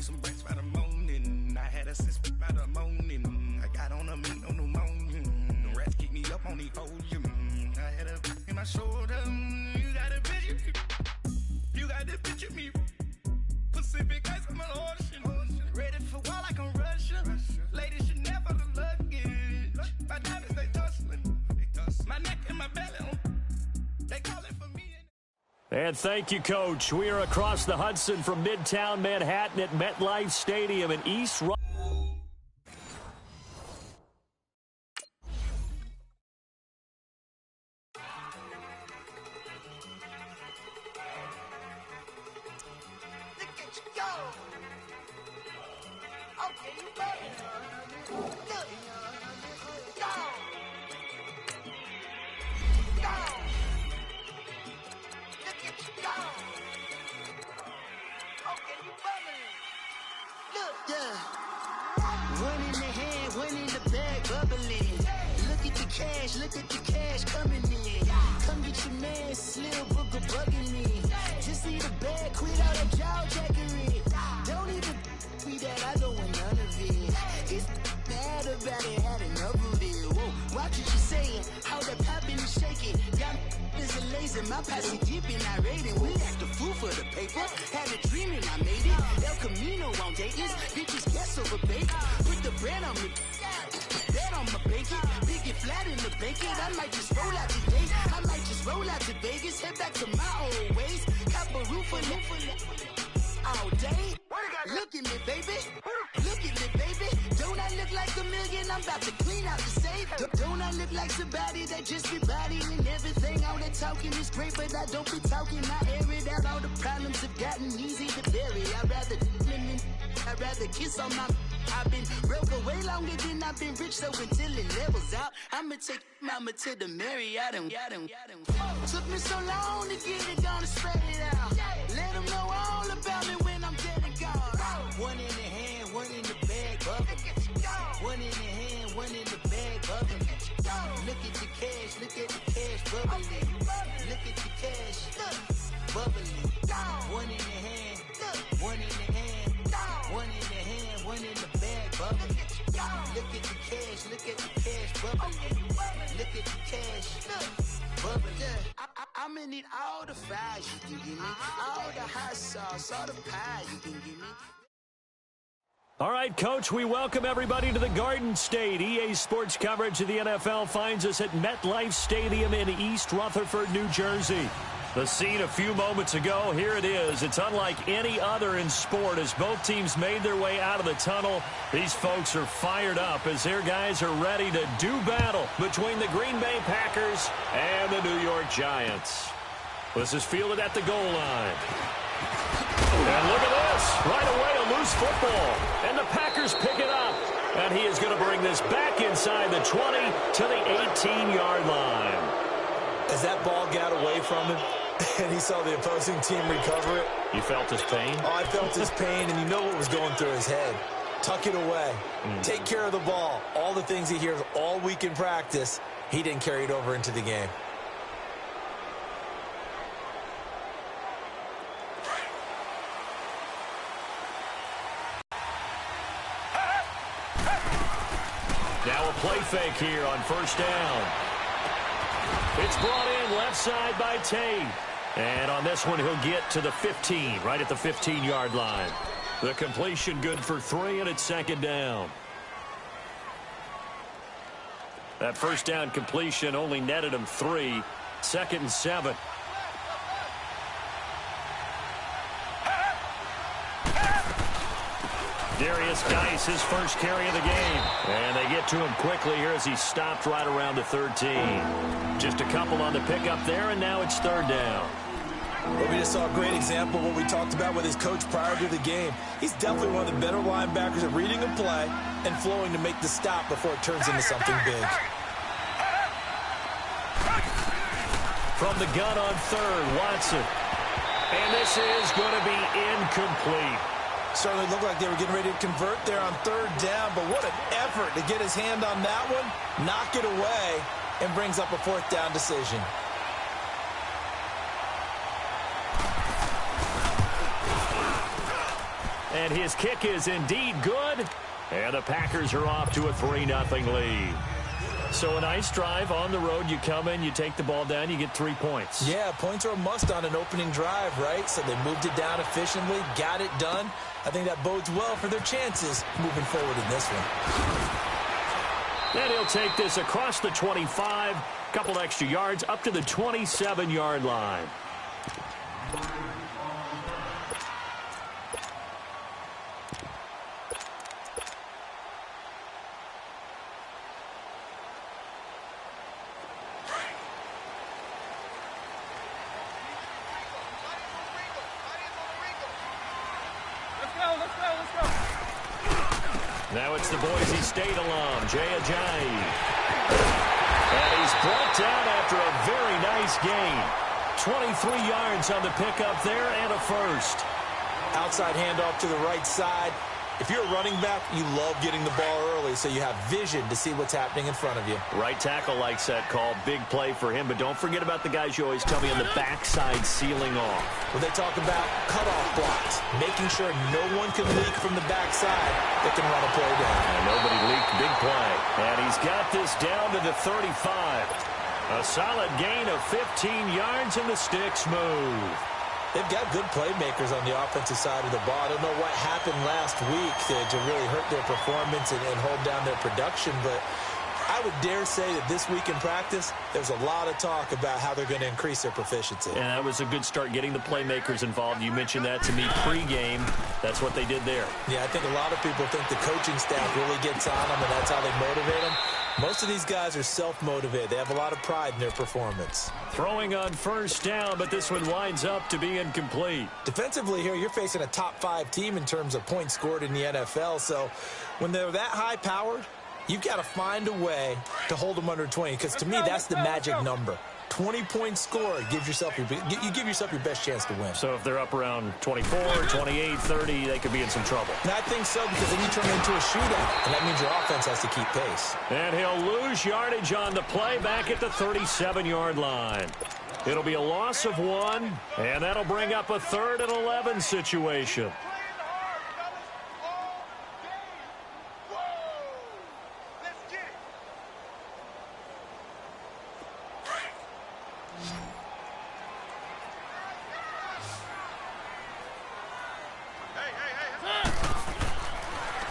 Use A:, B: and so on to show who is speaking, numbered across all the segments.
A: me some bricks by the morning. I had a six by the morning. I got on a meat, no pneumonia. The rats keep me up on the podium. I had a in my shoulder. You got a picture me. You got to picture me. Pacific ice on my ocean. Ready for war like I'm Russian. Ladies should never the luggage. My diamonds, they tussling. My neck and my belly. They call it for me.
B: And thank you, Coach. We are across the Hudson from Midtown Manhattan at MetLife Stadium in East Rutherford.
C: Look at the cash coming in. Come get your man, Slim Booker bugging me. Just see the bag, quit all that jaw jackery. Don't even me that I don't want none of it. It's bad about it, had enough of it. Whoa, watch what you saying, how that poppin' and shaking. Got is a laser, my posse dipping, I raiding. We act the fool for the paper. Had a dream and I made it. El Camino on Dayton's, bitches guess over bake. Put the bread on me. Bet on my bacon, big it flat in the bacon. I might just roll out today. I might just roll out to Vegas, head back to my old ways. Cop a roof all day. Look at me, baby. Look at me, baby. Don't I look like a million? I'm about to clean out the safe. Don't I look like somebody that just be bodying everything? All that talking is great, but I don't be talking. I air it out. All the problems have gotten easy to bury. I'd rather kiss on my. I've been broke way longer than I've been rich, so until it levels out, I'ma take mama to the Marriott and took me so long to get it gone and spread it out. Let them know all about me when I'm dead and gone. One in the hand, one in the bag, bubbling. One in the hand, one in the bag, bubbling. Look at the cash, bubbling. Look at the cash, bubbling. One in the hand, one in the hand, one in the hand, one in the bag, bubbling. Look at the cash, bubbling. Look at the cash, bubbling. I'ma need all the fries you can give me, all the hot sauce, all the pie you can give me.
B: All right, Coach, we welcome everybody to the Garden State. EA Sports coverage of the NFL finds us at MetLife Stadium in East Rutherford, New Jersey. The scene a few moments ago, here it is. It's unlike any other in sport as both teams made their way out of the tunnel. These folks are fired up as their guys are ready to do battle between the Green Bay Packers and the New York Giants. This is fielded at the goal line. And look at this. Right away, a loose football. And the Packers pick it up. And he is going to bring this back inside the 20 to the 18-yard line.
D: As that ball got away from him, and he saw the opposing team recover it.
B: You felt his pain?
D: Oh, I felt his pain, and you know what was going through his head. Tuck it away. Take care of the ball. All the things he hears all week in practice, he didn't carry it over into the game.
B: Now a play fake here on first down. It's brought in left side by Tate. And on this one, he'll get to the 15, right at the 15-yard line. The completion good for 3, and it's second down. That first down completion only netted him 3. 2nd and 7. Darius Dice, his first carry of the game. And they get to him quickly here as he stopped right around the 13. Just a couple on the pickup there, and now it's third down.
D: Well, we just saw a great example of what we talked about with his coach prior to the game. He's definitely one of the better linebackers at reading a play and flowing to make the stop before it turns into something big.
B: From the gun on third, Watson. And this is going to be incomplete.
D: Certainly looked like they were getting ready to convert there on third down, but what an effort to get his hand on that one, knock it away, and brings up a fourth down decision.
B: And his kick is indeed good. And the Packers are off to a 3-0 lead. So a nice drive on the road. You come in, you take the ball down, you get 3 points.
D: Yeah, points are a must on an opening drive, right? So they moved it down efficiently, got it done. I think that bodes well for their chances moving forward in this one.
B: And he'll take this across the 25, couple extra yards, up to the 27-yard line. Now it's the Boise State alum, Jay Ajayi. And he's brought down after a very nice gain. 23 yards on the pickup there and a first.
D: Outside handoff to the right side. If you're a running back, you love getting the ball early so you have vision to see what's happening in front of you.
B: Right tackle likes that call. Big play for him. But don't forget about the guys you always tell me on the backside sealing off.
D: When they talk about cutoff blocks, making sure no one can leak from the backside that can run a play down.
B: And nobody leaked. Big play. And he's got this down to the 35. A solid gain of 15 yards and the sticks move.
D: They've got good playmakers on the offensive side of the ball. I don't know what happened last week to really hurt their performance and hold down their production, but I would dare say that this week in practice, there's a lot of talk about how they're going to increase their proficiency.
B: And that was a good start, getting the playmakers involved. You mentioned that to me pregame. That's what they did there.
D: Yeah, I think a lot of people think the coaching staff really gets on them, and that's how they motivate them. Most of these guys are self-motivated. They have a lot of pride in their performance.
B: Throwing on first down, but this one winds up to be incomplete.
D: Defensively here, you're facing a top-5 team in terms of points scored in the NFL. So when they're that high-powered, you've got to find a way to hold them under 20, because to me, that's the magic number. 20-point score gives yourself you give yourself your best chance to win.
B: So if they're up around 24, 28, 30, they could be in some trouble.
D: And I think so, because then you turn it into a shootout, and that means your offense has to keep pace.
B: And he'll lose yardage on the play back at the 37-yard line. It'll be a loss of 1, and that'll bring up a 3rd and 11 situation.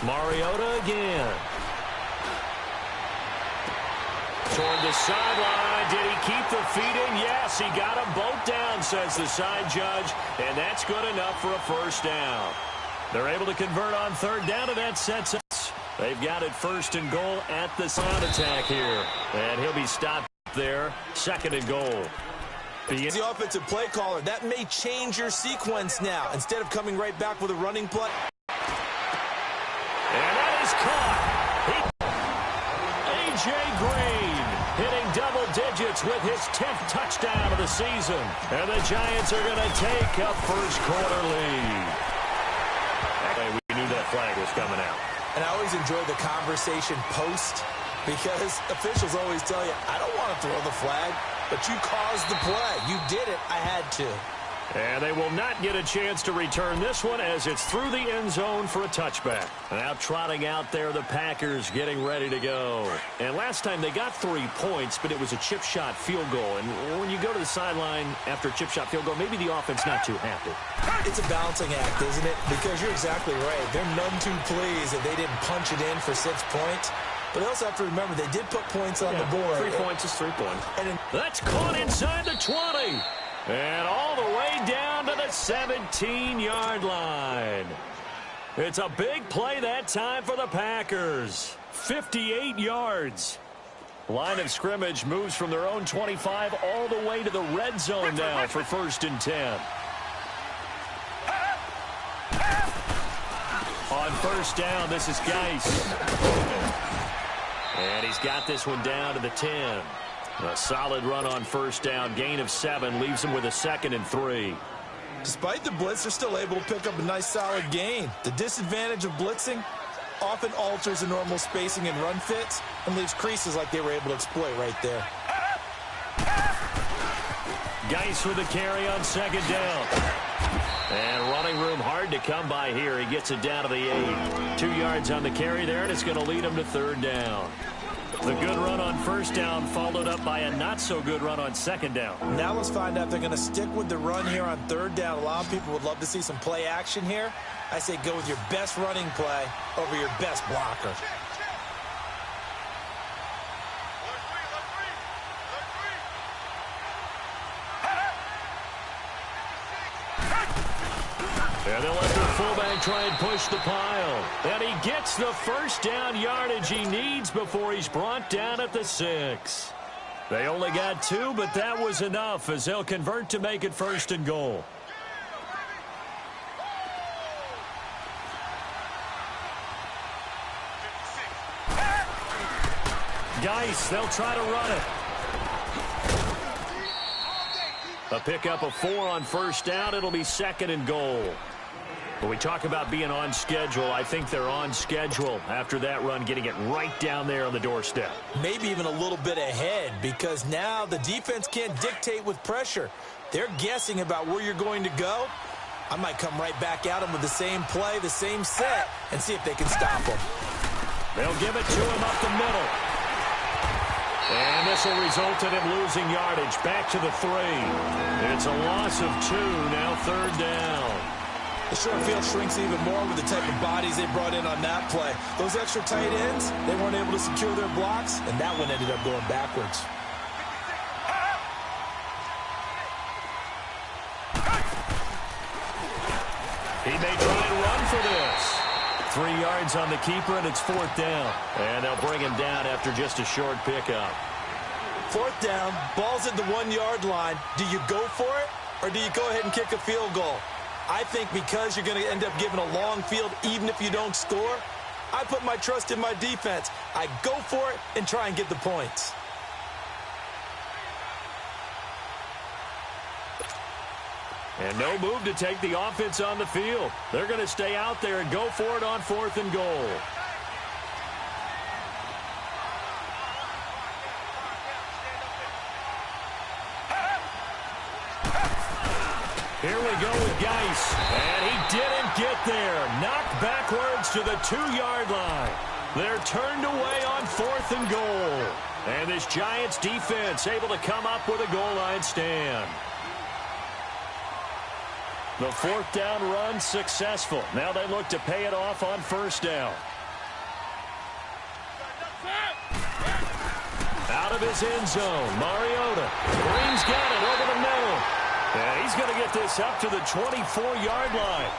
B: Mariota again. Toward the sideline. Did he keep the feet in? Yes, he got them both down, says the side judge. And that's good enough for a first down. They're able to convert on 3rd down, and that sets us. They've got it 1st and goal at the sound attack here. And he'll be stopped there. 2nd and goal.
D: The offensive play caller, that may change your sequence now. Instead of coming right back with a running play.
B: And that is caught. A.J. Green hitting double digits with his 10th touchdown of the season. And the Giants are going to take a first-quarter lead. We knew that flag was coming out.
D: And I always enjoy the conversation post, because officials always tell you, I don't want to throw the flag, but you caused the play. You did it. I had to.
B: And they will not get a chance to return this one as it's through the end zone for a touchback. Now trotting out there, the Packers getting ready to go. And last time they got 3 points, but it was a chip shot field goal. And when you go to the sideline after a chip shot field goal, maybe the offense not too happy.
D: It's a balancing act, isn't it? Because you're exactly right. They're none too pleased that they didn't punch it in for 6 points. But they also have to remember they did put points on the board.
B: 3 points is 3 points. That's caught inside the 20. And all the way down to the 17-yard line. It's a big play that time for the Packers. 58 yards. Line of scrimmage moves from their own 25 all the way to the red zone now for 1st and 10. On 1st down, this is Geis. And he's got this one down to the 10. A solid run on 1st down. Gain of 7 leaves him with a 2nd and 3.
D: Despite the blitz, they're still able to pick up a nice solid gain. The disadvantage of blitzing often alters the normal spacing and run fits and leaves creases like they were able to exploit right there.
B: Geis with the carry on 2nd down. And running room hard to come by here. He gets it down to the 8. 2 yards on the carry there, and it's going to lead him to third down. The good run on first down followed up by a not-so-good run on second down.
D: Now let's find out if they're going to stick with the run here on third down. A lot of people would love to see some play action here. I say go with your best running play over your best blocker.
B: And they'll let their fullback try and push the pile. And he gets the first down yardage he needs before he's brought down at the 6. They only got 2, but that was enough as they'll convert to make it first and goal. Geis, they'll try to run it. A pickup of 4 on first down. It'll be second and goal. When we talk about being on schedule, I think they're on schedule after that run, getting it right down there on the doorstep.
D: Maybe even a little bit ahead, because now the defense can't dictate with pressure. They're guessing about where you're going to go. I might come right back at them with the same play, the same set, and see if they can stop them.
B: They'll give it to him up the middle. And this will result in him losing yardage. Back to the 3. It's a loss of 2, now third down.
D: The short field shrinks even more with the type of bodies they brought in on that play. Those extra tight ends, they weren't able to secure their blocks, and that one ended up going backwards.
B: He may try and run for this. 3 yards on the keeper, and it's fourth down. And they'll bring him down after just a short pickup.
D: Fourth down, ball's at the 1-yard line. Do you go for it, or do you go ahead and kick a field goal? I think because you're going to end up giving a long field even if you don't score, I put my trust in my defense. I go for it and try and get the points.
B: And no move to take the offense on the field. They're going to stay out there and go for it on fourth and goal. Here we go with Geis. And he didn't get there. Knocked backwards to the 2-yard line. They're turned away on fourth and goal. And this Giants defense able to come up with a goal line stand. The fourth down run successful. Now they look to pay it off on first down. Out of his end zone, Mariota. Green's got it over the middle. And he's going to get this up to the 24-yard line.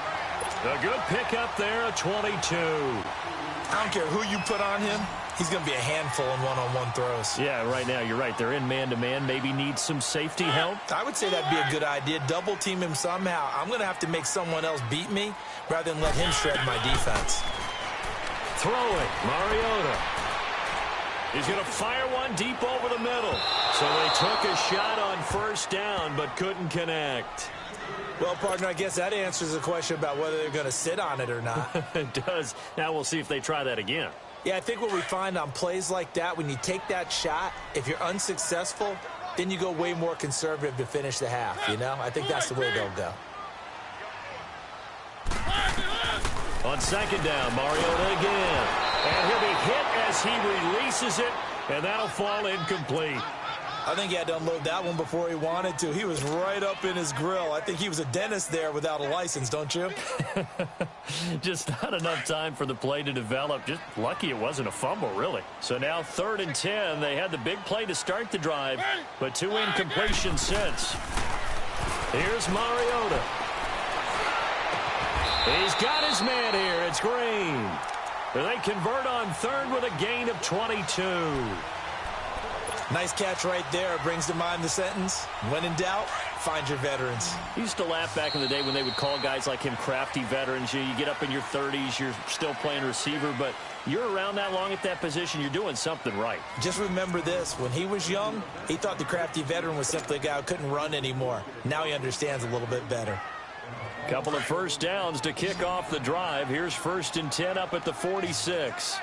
B: A good pickup there, a 22.
D: I don't care who you put on him. He's going to be a handful in one-on-one throws.
B: Yeah, right now, you're right. They're in man-to-man. Maybe need some safety help.
D: I would say that'd be a good idea. Double-team him somehow. I'm going to have to make someone else beat me rather than let him shred my defense.
B: Throwing, Mariota. He's going to fire one deep over the middle. So they took a shot on first down but couldn't connect.
D: Well, partner, I guess that answers the question about whether they're going to sit on it or not.
B: It does. Now we'll see if they try that again.
D: Yeah, I think what we find on plays like that, when you take that shot, if you're unsuccessful, then you go way more conservative to finish the half, you know? I think that's the way they'll go.
B: On second down, Mariota again. And he'll be hit as he releases it, and that'll fall incomplete.
D: I think he had to unload that one before he wanted to. He was right up in his grill. I think he was a dentist there without a license, don't you?
B: Just not enough time for the play to develop. Just lucky it wasn't a fumble, really. So now 3rd and 10. They had the big play to start the drive, but 2 incompletions since. Here's Mariota. He's got his man here. It's Green. They convert on 3rd with a gain of 22.
D: Nice catch right there. Brings to mind the sentence, when in doubt, find your veterans.
B: I used to laugh back in the day when they would call guys like him crafty veterans. You get up in your 30s, you're still playing receiver, but you're around that long at that position, you're doing something right.
D: Just remember this. When he was young, he thought the crafty veteran was simply a guy who couldn't run anymore. Now he understands a little bit better.
B: Couple of first downs to kick off the drive. Here's 1st and 10 up at the 46.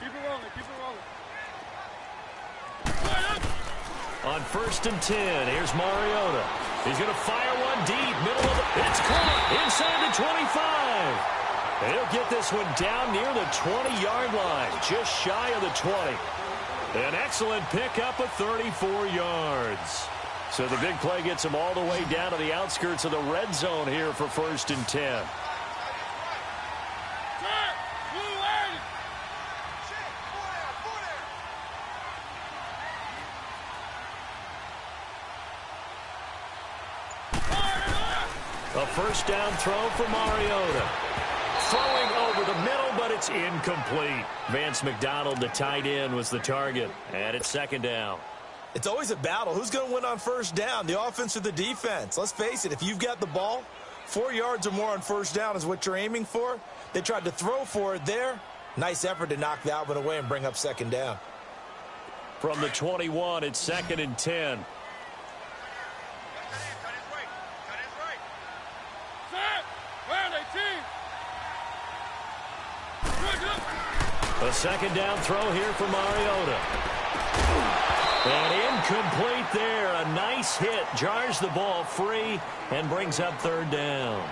E: Keep it rolling. Keep it rolling.
B: On 1st and 10, here's Mariota. He's going to fire one deep, middle of the... It's caught inside the 25. He'll get this one down near the 20-yard line, just shy of the 20. An excellent pickup of 34 yards. So the big play gets him all the way down to the outskirts of the red zone here for 1st and 10. A first down throw for Mariota. Throwing over the middle, but it's incomplete. Vance McDonald, the tight end, was the target. And it's 2nd down.
D: It's always a battle. Who's going to win on 1st down, the offense or the defense? Let's face it, if you've got the ball, 4 yards or more on 1st down is what you're aiming for. They tried to throw for it there. Nice effort to knock that one away and bring up 2nd down.
B: From the 21, it's 2nd and 10. A 2nd down throw here for Mariota. And incomplete there. A nice hit. Jars the ball free and brings up 3rd down.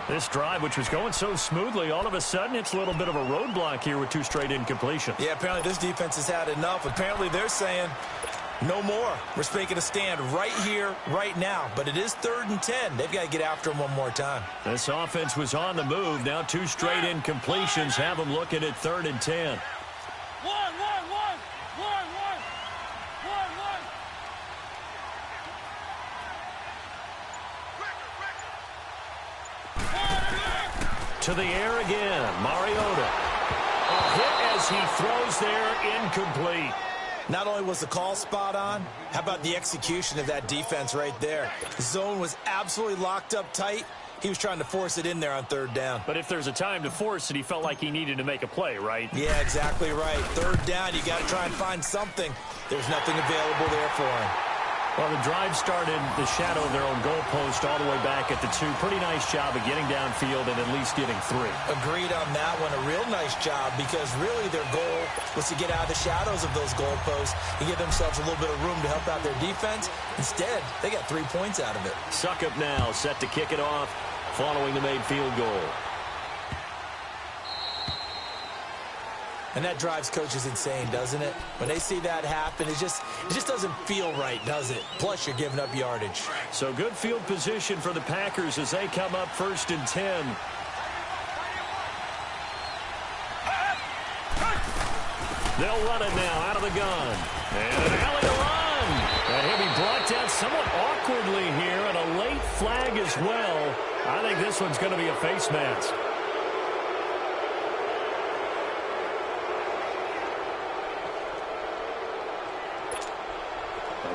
B: This drive, which was going so smoothly, all of a sudden it's a little bit of a roadblock here with 2 straight incompletions.
D: Yeah, apparently this defense has had enough. Apparently they're saying no more. We're making a stand right here, right now. But it is 3rd and 10. They've got to get after him one more time.
B: This offense was on the move. Now 2 straight incompletions have them looking at 3rd and 10. To the air again. Mariota. A hit as he throws there, incomplete.
D: Not only was the call spot on, how about the execution of that defense right there? The zone was absolutely locked up tight. He was trying to force it in there on 3rd down.
B: But if there's a time to force it, he felt like he needed to make a play, right?
D: Yeah, exactly right. 3rd down, you got to try and find something. There's nothing available there for him.
B: Well, the drive started the shadow of their own goalpost all the way back at the 2. Pretty nice job of getting downfield and at least getting 3.
D: Agreed on that one. A real nice job because really their goal was to get out of the shadows of those goalposts and give themselves a little bit of room to help out their defense. Instead, they got 3 points out of it.
B: Suckup now set to kick it off following the made field goal.
D: And that drives coaches insane, doesn't it? When they see that happen, it just doesn't feel right, does it? Plus, you're giving up yardage.
B: So good field position for the Packers as they come up 1st and 10. They'll run it now out of the gun. And an alley to run. And he'll be brought down somewhat awkwardly here, and a late flag as well. I think this one's going to be a face mask.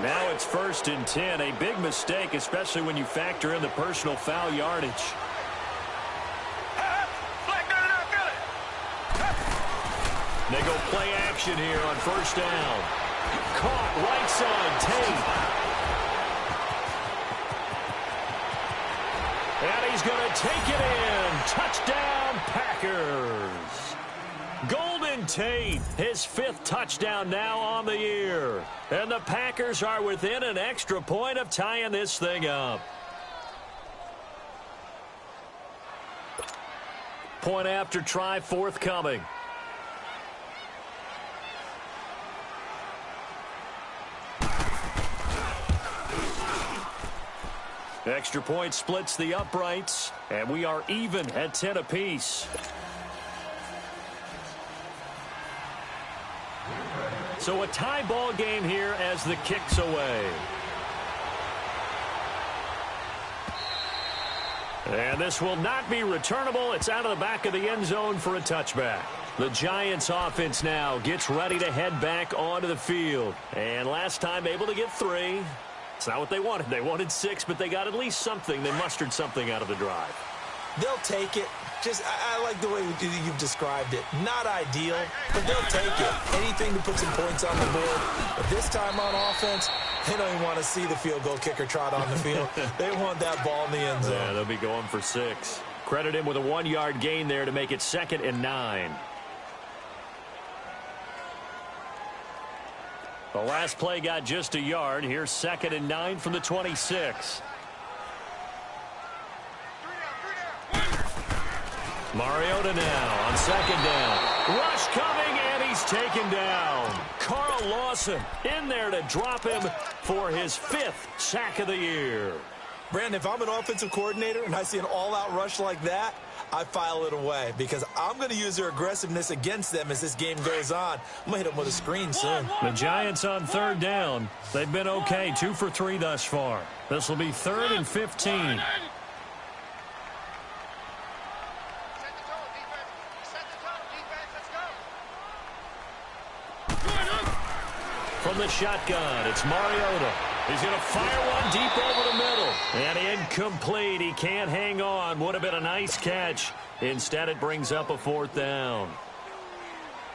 B: Now it's 1st and 10. A big mistake, especially when you factor in the personal foul yardage. They go play action here on 1st down. Caught right side, Tate. And he's going to take it in. Touchdown, Packers. Golden Tate, his 5th touchdown now on the year. And the Packers are within an extra point of tying this thing up. Point after try forthcoming. Extra point splits the uprights, and we are even at 10 apiece. So a tie ball game here as the kick's away. And this will not be returnable. It's out of the back of the end zone for a touchback. The Giants offense now gets ready to head back onto the field. And last time able to get 3. It's not what they wanted. They wanted 6, but they got at least something. They mustered something out of the drive.
D: They'll take it. I like the way you've described it. Not ideal, but they'll take it. Anything to put some points on the board. But this time on offense, they don't even want to see the field goal kicker trot on the field. They want that ball in the end zone.
B: Yeah, they'll be going for 6. Credit him with a 1-yard gain there to make it 2nd and 9. The last play got just a yard. Here's 2nd and 9 from the 26. Mariota now on 2nd down. Rush coming, and he's taken down. Carl Lawson in there to drop him for his 5th sack of the year.
D: Brandon, if I'm an offensive coordinator and I see an all-out rush like that, I file it away because I'm going to use their aggressiveness against them as this game goes on. I'm going to hit them with a screen soon.
B: The Giants on 3rd down. They've been okay, 2 for 3 thus far. This will be 3rd and 15. From the shotgun, it's Mariota. He's going to fire one deep over the middle. And incomplete. He can't hang on. Would have been a nice catch. Instead, it brings up a 4th down.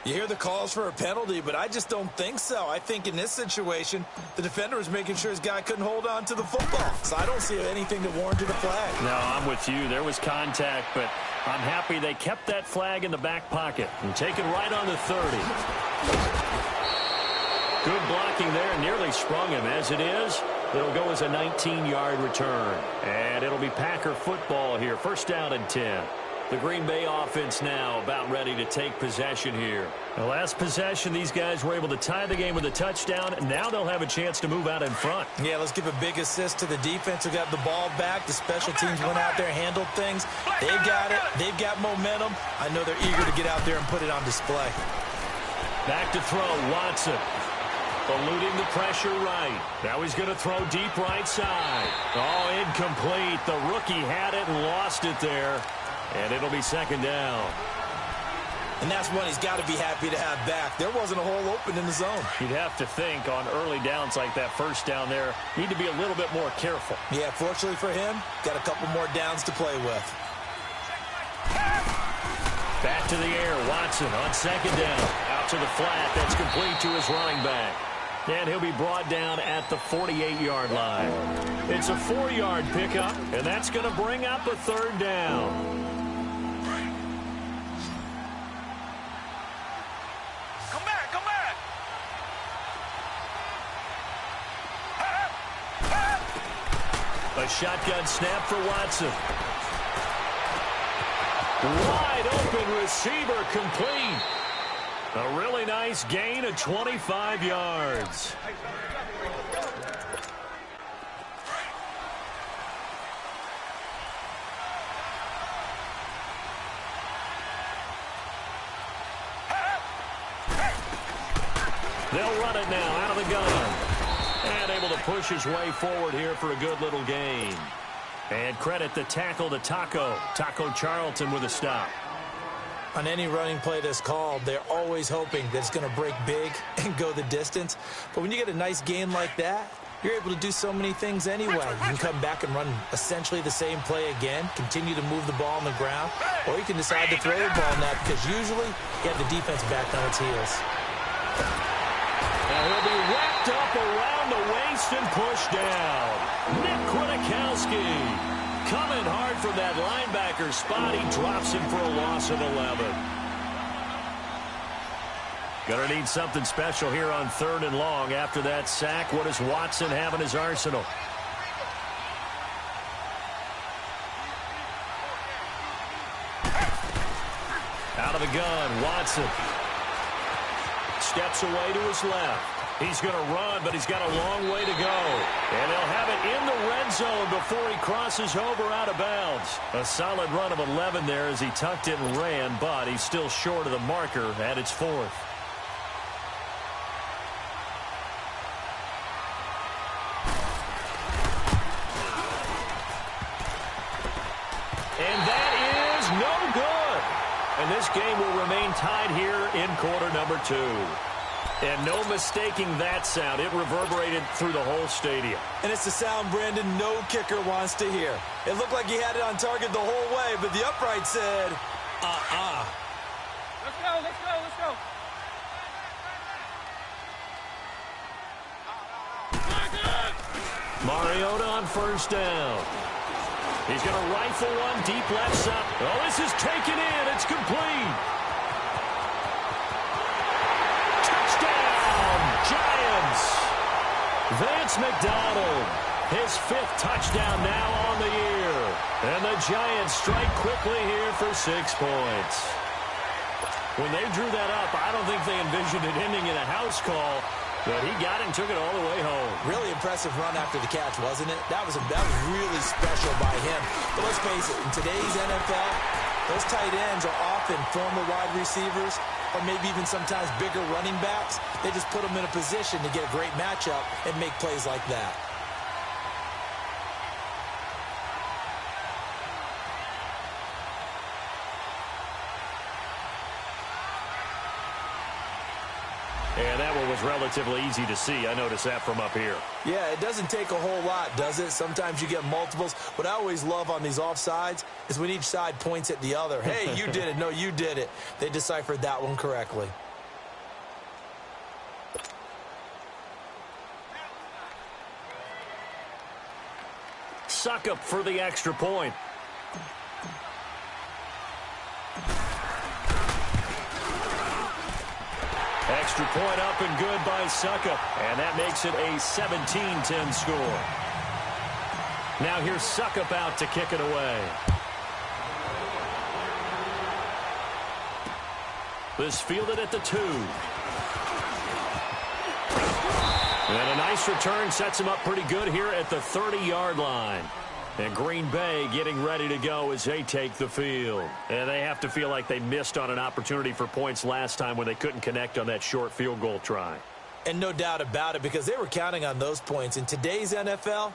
D: You hear the calls for a penalty, but I just don't think so. I think in this situation, the defender was making sure his guy couldn't hold on to the football. So I don't see anything that warranted a flag.
B: No, I'm with you. There was contact, but I'm happy they kept that flag in the back pocket and take it right on the 30. Good blocking there, nearly sprung him. As it is, it'll go as a 19-yard return. And it'll be Packer football here. 1st down and 10. The Green Bay offense now about ready to take possession here. The last possession, these guys were able to tie the game with a touchdown, and now they'll have a chance to move out in front.
D: Yeah, let's give a big assist to the defense who got the ball back. The special teams went out there, handled things. They've got it. They've got momentum. I know they're eager to get out there and put it on display.
B: Back to throw, Watson. Eluding the pressure right. Now he's going to throw deep right side. Oh, incomplete. The rookie had it and lost it there. And it'll be 2nd down.
D: And that's one he's got to be happy to have back. There wasn't a hole open in the zone.
B: You'd have to think on early downs like that 1st down there, need to be a little bit more careful.
D: Yeah, fortunately for him, got a couple more downs to play with.
B: Back to the air, Watson on 2nd down. Out to the flat, that's complete to his running back. And he'll be brought down at the 48-yard line. It's a 4-yard pickup, and that's going to bring up a 3rd down.
A: Come back, come back.
B: A shotgun snap for Watson. Wide open receiver complete. A really nice gain of 25 yards. They'll run it now out of the gun. And able to push his way forward here for a good little gain. And credit the tackle to Taco Charlton with a stop.
D: On any running play that's called, they're always hoping that it's going to break big and go the distance. But when you get a nice gain like that, you're able to do so many things anyway. You can come back and run essentially the same play again, continue to move the ball on the ground, or you can decide to throw the ball now because usually you have the defense back on its heels.
B: And he'll be wrapped up around the waist and pushed down. Nick Kwiatkowski coming hard from that linebacker spot. He drops him for a loss of 11. Gonna need something special here on 3rd and long after that sack. What does Watson have in his arsenal? Out of the gun, Watson steps away to his left. He's going to run, but he's got a long way to go. And they'll have it in the red zone before he crosses over out of bounds. A solid run of 11 there as he tucked it and ran, but he's still short of the marker at its 4th. And that is no good. And this game will remain tied here in quarter number 2. And no mistaking that sound. It reverberated through the whole stadium.
D: And it's the sound, Brandon, no kicker wants to hear. It looked like he had it on target the whole way, but the upright said,
E: Let's go, let's go, let's go.
B: Mariota on 1st down. He's going to rifle one deep left side. Oh, this is taken in. It's complete. Touchdown, Giants. Vance McDonald, his 5th touchdown now on the year. And the Giants strike quickly here for 6 points. When they drew that up, I don't think they envisioned it ending in a house call, but he got it and took it all the way home. Really impressive run after the catch, wasn't it? That was really special by him. But let's face it, in today's NFL, those tight ends are often former wide receivers or maybe even sometimes bigger running backs. They just put them in a position to get a great matchup and make plays like that. And that one was relatively easy to see. I noticed that from up here. Yeah, it doesn't take a whole lot, does it? Sometimes you get multiples. What I always love on these offsides is when each side points at the other. Hey, you did it. No, you did it. They deciphered that one correctly. Suckup for the extra point. Extra point up and good by Suckup. And that makes it a 17-10 score. Now here's Suckup out to kick it away. This fielded at the 2. And a nice return sets him up pretty good here at the 30-yard line. And Green Bay getting ready to go as they take the field. And they have to feel like they missed on an opportunity for points last time when they couldn't connect on that short field goal try. And no doubt about it, because they were counting on those points. In today's NFL,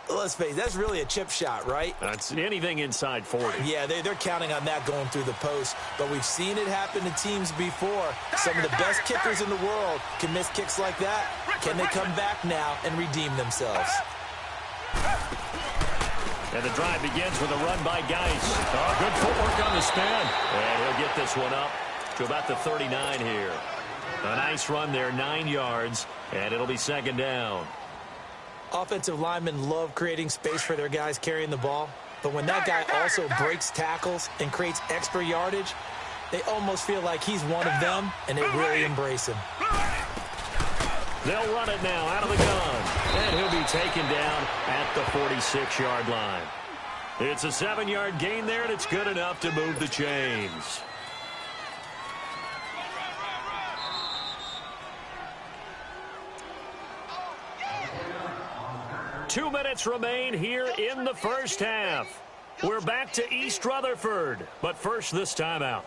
B: let's face it, that's really a chip shot, right? That's anything inside 40. Yeah, they're counting on that going through the post. But we've seen it happen to teams before. Some of the best kickers in the world can miss kicks like that. Can they come back now and redeem themselves? And the drive begins with a run by Geis. Oh, good footwork on the spin. And he'll get this one up to about the 39 here. A nice run there, 9 yards, and it'll be 2nd down. Offensive linemen love creating space for their guys carrying the ball. But when that guy also breaks tackles and creates extra yardage, they almost feel like he's one of them, and they really embrace him. They'll run it now out of the gun. And he'll be taken down at the 46-yard line. It's a 7-yard gain there, and it's good enough to move the chains. Two minutes remain here in the first half. We're back to East Rutherford, but first this timeout.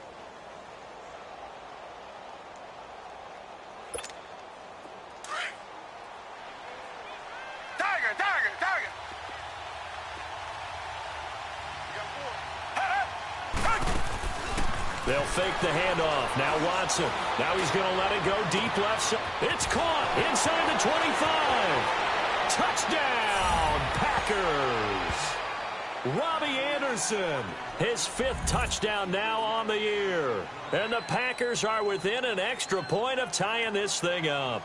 B: They'll fake the handoff. Now Watson. Now he's going to let it go deep left side. It's caught inside the 25. Touchdown, Packers. Robbie Anderson, his 5th touchdown now on the year. And the Packers are within an extra point of tying this thing up.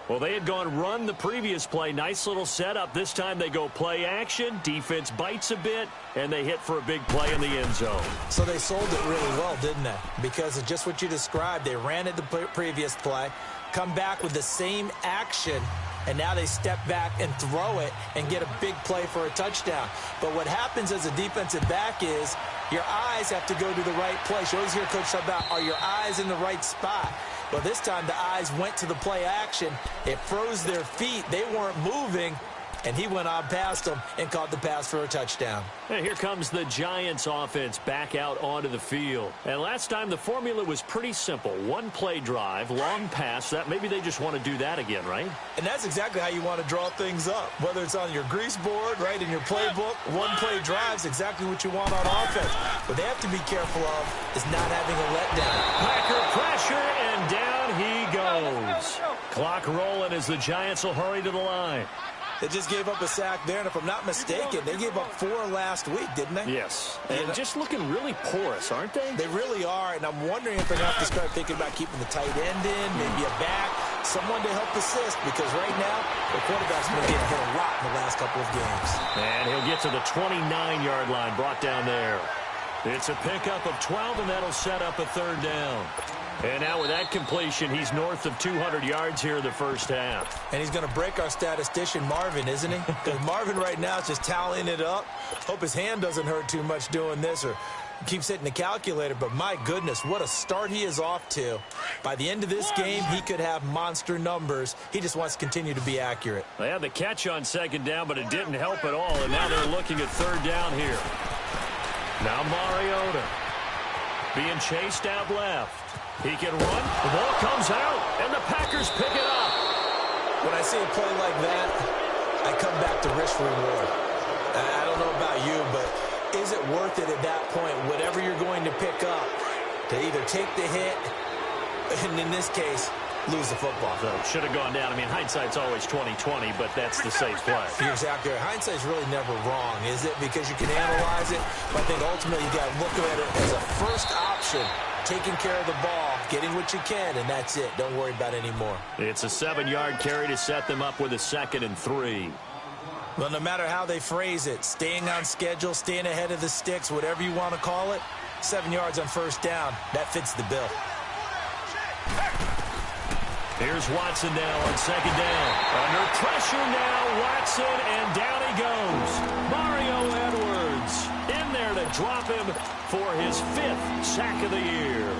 B: Well, they had gone run the previous play. Nice little setup. This time they go play action. Defense bites a bit, and they hit for a big play in the end zone. So they sold it really well, didn't they? Because of just what you described. They ran it the previous play, come back with the same action, and now they step back and throw it and get a big play for a touchdown. But what happens as a defensive back is your eyes have to go to the right place. You always hear Coach talk about, are your eyes in the right spot? Well, this time the eyes went to the play action. It froze their feet. They weren't moving, and he went on past them and caught the pass for a touchdown. And here comes the Giants offense back out onto the field. And last time the formula was pretty simple. One play drive, long pass. That maybe they just want to do that again, right? And that's exactly how you want to draw things up. Whether it's on your grease board, right, in your playbook, one play drive is exactly what you want on offense. What they have to be careful of is not having a letdown. Packer pressure, and down he goes. Clock rolling as the Giants will hurry to the line. They just gave up a sack there, and if I'm not mistaken, they gave up 4 last week, didn't they? Yes. And just looking really porous, aren't they? They really are, and I'm wondering if they're going to have to start thinking about keeping the tight end in, maybe a back, someone to help assist, because right now, the quarterback's been getting hit a lot in the last couple of games. And he'll get to the 29-yard line, brought down there. It's a pickup of 12, and that'll set up a third down. And now with that completion, he's north of 200 yards here in the first half.
D: And he's going to break our statistician, Marvin, isn't he? Because Marvin right now is just tallying it up. Hope his hand doesn't hurt too much doing this or keeps hitting the calculator. But my goodness, what a start he is off to. By the end of this game, he could have monster numbers. He just wants to continue to be accurate.
B: They had the catch on second down, but it didn't help at all. And now they're looking at third down here. Now Mariota being chased out left. He can run. The ball comes out, and the Packers pick it up.
D: When I see a play like that, I come back to risk reward. I don't know about you, but is it worth it at that point, whatever you're going to pick up, to either take the hit, and in this case, lose the football?
B: So it should have gone down. I mean, hindsight's always 20/20, but that's the safe play.
D: You're exactly right. Hindsight's really never wrong, is it? Because you can analyze it, but I think ultimately you got to look at it as a first option. Taking care of the ball, getting what you can, and that's it. Don't worry about it anymore.
B: It's a 7-yard carry to set them up with a 2nd and 3.
D: Well, no matter how they phrase it, staying on schedule, staying ahead of the sticks, whatever you want to call it, 7 yards on first down, that fits the bill.
B: Here's Watson now on second down. Under pressure now, Watson, and down he goes. Mario Edwards in there to drop him for his 5th sack of the year.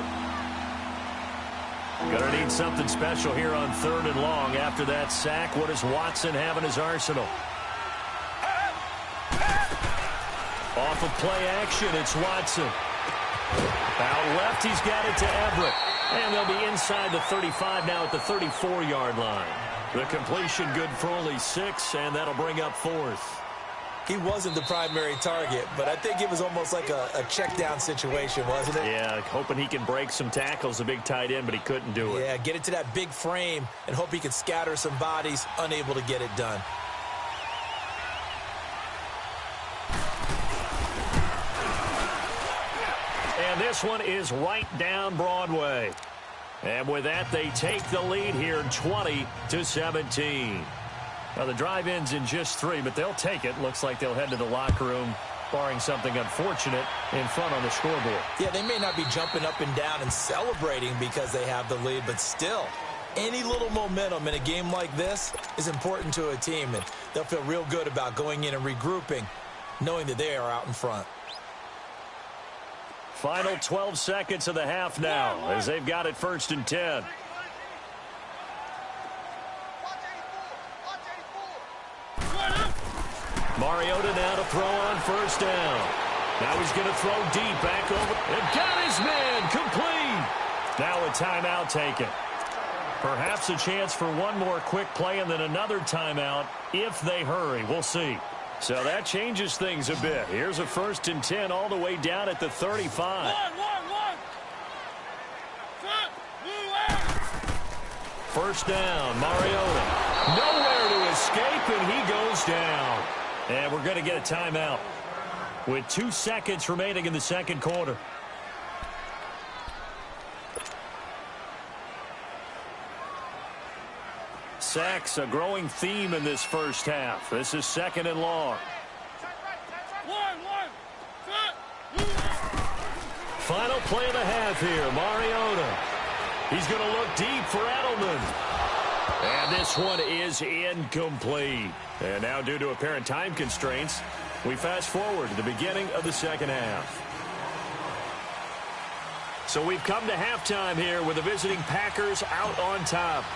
B: Gonna need something special here on 3rd and long. After that sack, what does Watson have in his arsenal? Off of play action, it's Watson. Out left, he's got it to Everett. And they'll be inside the 35 now at the 34-yard line. The completion good for only 6, and that'll bring up 4th.
D: He wasn't the primary target, but I think it was almost like a check-down situation, wasn't it?
B: Yeah, hoping he can break some tackles, a big tight end, but he couldn't do it.
D: Yeah, get it to that big frame and hope he can scatter some bodies, unable to get it done.
B: And this one is right down Broadway. And with that, they take the lead here 20-17. Now, the drive ends in just 3, but they'll take it. Looks like they'll head to the locker room, barring something unfortunate, in front on the scoreboard.
D: Yeah, they may not be jumping up and down and celebrating because they have the lead, but still, any little momentum in a game like this is important to a team, and they'll feel real good about going in and regrouping, knowing that they are out in front.
B: Final 12 seconds of the half now, as they've got it 1st and 10. Mariota now to throw on 1st down. Now he's going to throw deep back over. And got his man complete. Now a timeout taken. Perhaps a chance for one more quick play and then another timeout if they hurry. We'll see. So that changes things a bit. Here's a 1st and 10 all the way down at the 35. First down, Mariota. Nowhere to escape, and he goes down. And we're going to get a timeout with 2 seconds remaining in the second quarter. Sacks, a growing theme in this first half. This is 2nd and long. Final play of the half here, Mariota. He's going to look deep for Edelman. And this one is incomplete. And now, due to apparent time constraints, we fast forward to the beginning of the second half. So we've come to halftime here with the visiting Packers out on top.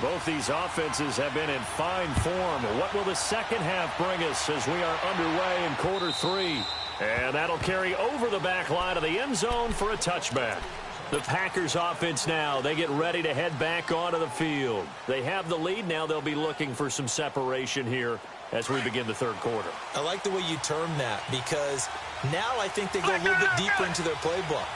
B: Both these offenses have been in fine form. What will the second half bring us as we are underway in quarter 3? And that'll carry over the back line of the end zone for a touchback. The Packers offense now, they get ready to head back onto the field. They have the lead. Now they'll be looking for some separation here as we begin the third quarter.
D: I like the way you term that because now I think they go a little bit deeper into their playbook.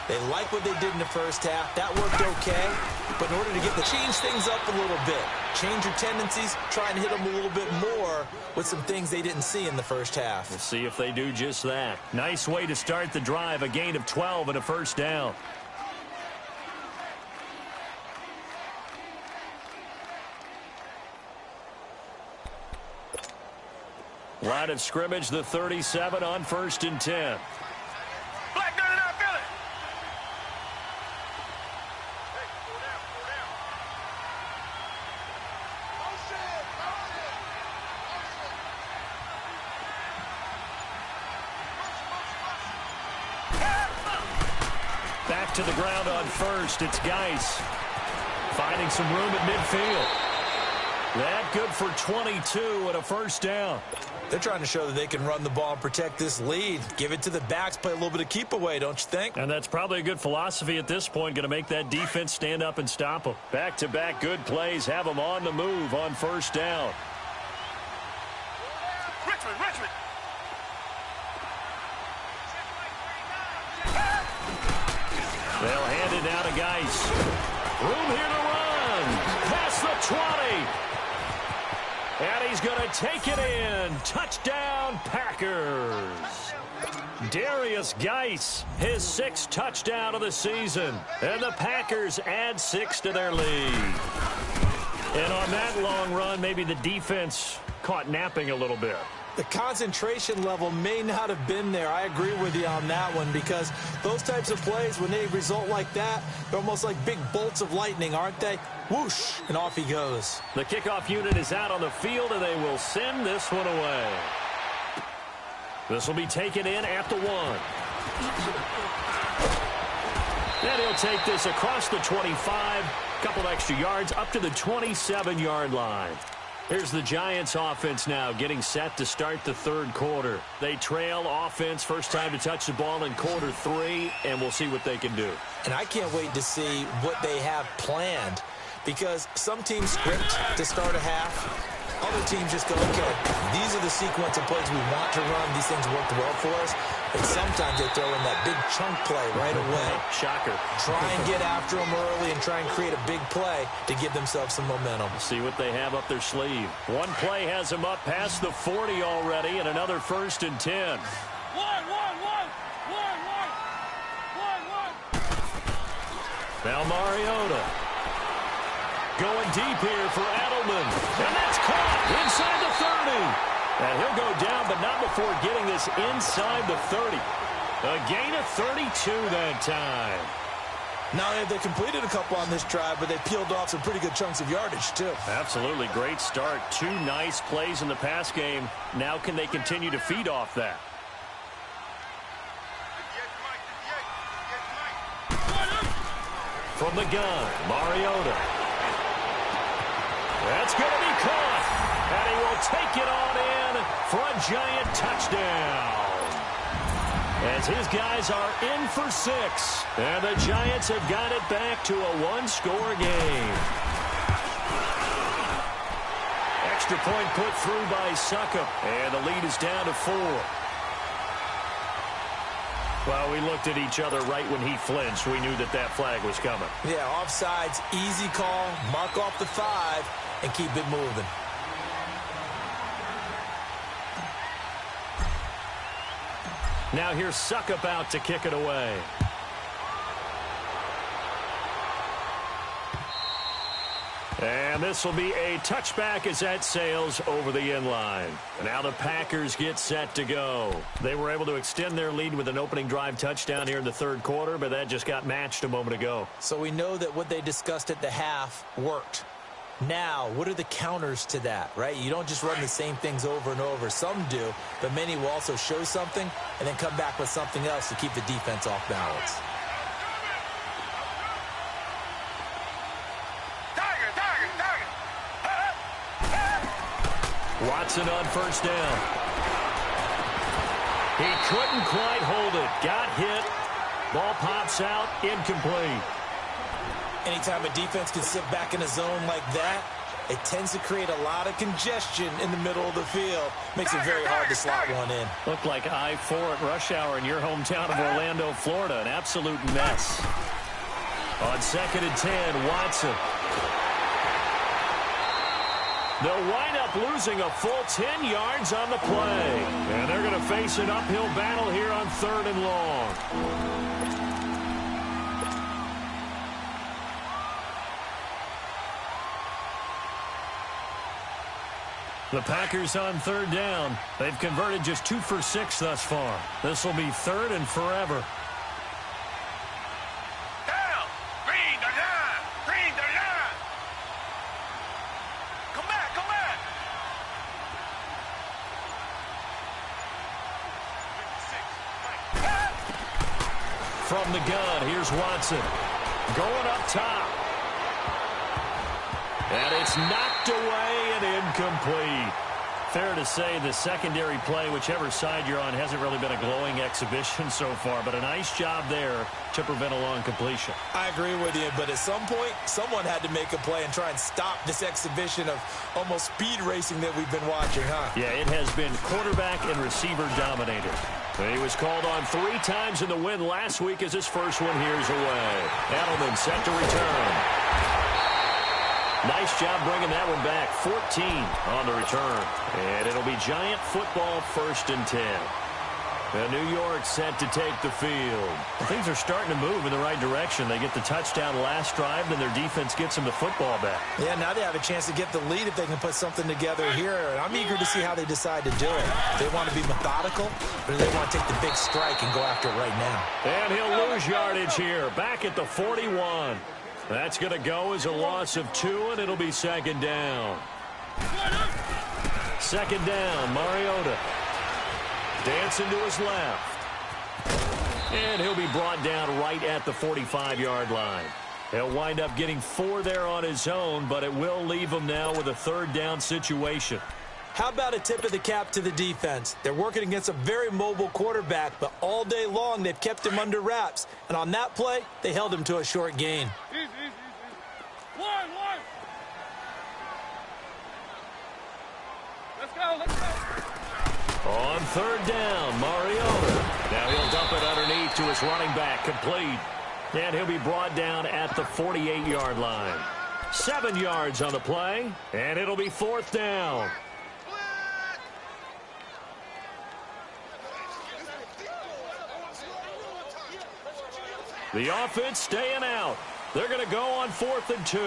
D: They like what they did in the first half. That worked okay. But in order to change things up a little bit, change your tendencies, try and hit them a little bit more with some things they didn't see in the first half.
B: We'll see if they do just that. Nice way to start the drive, a gain of 12 and a first down. Line of scrimmage, the 37 on 1st and 10. to the ground on first. It's Geis finding some room at midfield. That good for 22 and a first down.
D: They're trying to show that they can run the ball and protect this lead. Give it to the backs, play a little bit of keep away, don't you think?
B: And that's probably a good philosophy at this point, going to make that defense stand up and stop them. Back-to-back good plays have them on the move on first down.
A: Richmond.
B: They'll hand it now to Geis. Room here to run. Past the 20. And he's going to take it in. Touchdown, Packers. Darius Geis, his 6th touchdown of the season. And the Packers add 6 to their lead. And on that long run, maybe the defense caught napping a little bit.
D: The concentration level may not have been there. I agree with you on that one, because those types of plays, when they result like that, they're almost like big bolts of lightning, aren't they? Whoosh, and off he goes.
B: The kickoff unit is out on the field, and they will send this one away. This will be taken in at the 1. And he'll take this across the 25, couple extra yards, up to the 27-yard line. Here's the Giants offense now getting set to start the third quarter. They trail offense, first time to touch the ball in quarter 3, and we'll see what they can do.
D: And I can't wait to see what they have planned, because some teams script to start a half. Other teams just go, okay, these are the sequence of plays we want to run. These things worked well for us. And sometimes they throw in that big chunk play right away.
B: Shocker.
D: Try and get after them early and try and create a big play to give themselves some momentum.
B: See what they have up their sleeve. One play has them up past the 40 already, and another 1st and 10. Now Mariota going deep here for Edelman. And that's caught inside the 30. And he'll go down, but not before getting this inside the 30. A gain of 32 that time.
D: Not only have they completed a couple on this drive, but they peeled off some pretty good chunks of yardage, too.
B: Absolutely. Great start. 2 nice plays in the pass game. Now can they continue to feed off that? From the gun, Mariota. That's going to be caught. And he will take it on in for a Giant touchdown. As his guys are in for 6. And the Giants have got it back to a 1-score game. Extra point put through by Succop. And the lead is down to 4. Well, we looked at each other right when he flinched. We knew that that flag was coming.
D: Yeah, offsides, easy call, mark off the 5, and keep it moving.
B: Now here's Succop out to kick it away. And this will be a touchback as that sails over the end line. Now the Packers get set to go. They were able to extend their lead with an opening drive touchdown here in the third quarter, but that just got matched a moment ago.
D: So we know that what they discussed at the half worked. Now, what are the counters to that, right? You don't just run the same things over and over. Some do, but many will also show something and then come back with something else to keep the defense off balance.
B: Watson on first down. He couldn't quite hold it. Got hit. Ball pops out. Incomplete.
D: Anytime a defense can sit back in a zone like that, it tends to create a lot of congestion in the middle of the field. Makes it very hard to slot one in.
B: Looked like I-4 at rush hour in your hometown of Orlando, Florida. An absolute mess. On 2nd and 10, Watson. They'll wind up losing a full 10 yards on the play. And they're going to face an uphill battle here on 3rd and long. The Packers on 3rd down. They've converted just 2 for 6 thus far. This will be 3rd and forever. From the gun, here's Watson. Going up top. And it's knocked away and incomplete. Fair to say the secondary play, whichever side you're on, hasn't really been a glowing exhibition so far, but a nice job there to prevent a long completion.
D: I agree with you, but at some point, someone had to make a play and try and stop this exhibition of almost speed racing that we've been watching, huh?
B: Yeah, it has been quarterback and receiver dominated. He was called on 3 times in the win last week as his first one here's away. Edelman set to return. Nice job bringing that one back. 14 on the return. And it'll be Giant football 1st and 10. And New York set to take the field. Things are starting to move in the right direction. They get the touchdown last drive, then their defense gets them the football back.
D: Yeah, now they have a chance to get the lead if they can put something together here. And I'm eager to see how they decide to do it. They want to be methodical, or do they want to take the big strike and go after it right now? And
B: he'll lose yardage here. Back at the 41. That's going to go as a loss of 2, and it'll be 2nd down. 2nd down, Mariota. Dancing to his left. And he'll be brought down right at the 45-yard line. He'll wind up getting 4 there on his own, but it will leave him now with a 3rd down situation.
D: How about a tip of the cap to the defense? They're working against a very mobile quarterback, but all day long they've kept him under wraps. And on that play, they held him to a short gain.
E: Easy. One. Let's go.
B: On 3rd down, Mariota. Now he'll dump it underneath to his running back, complete. And he'll be brought down at the 48-yard line. 7 yards on the play, and it'll be 4th down. The offense staying out. They're going to go on 4th and 2.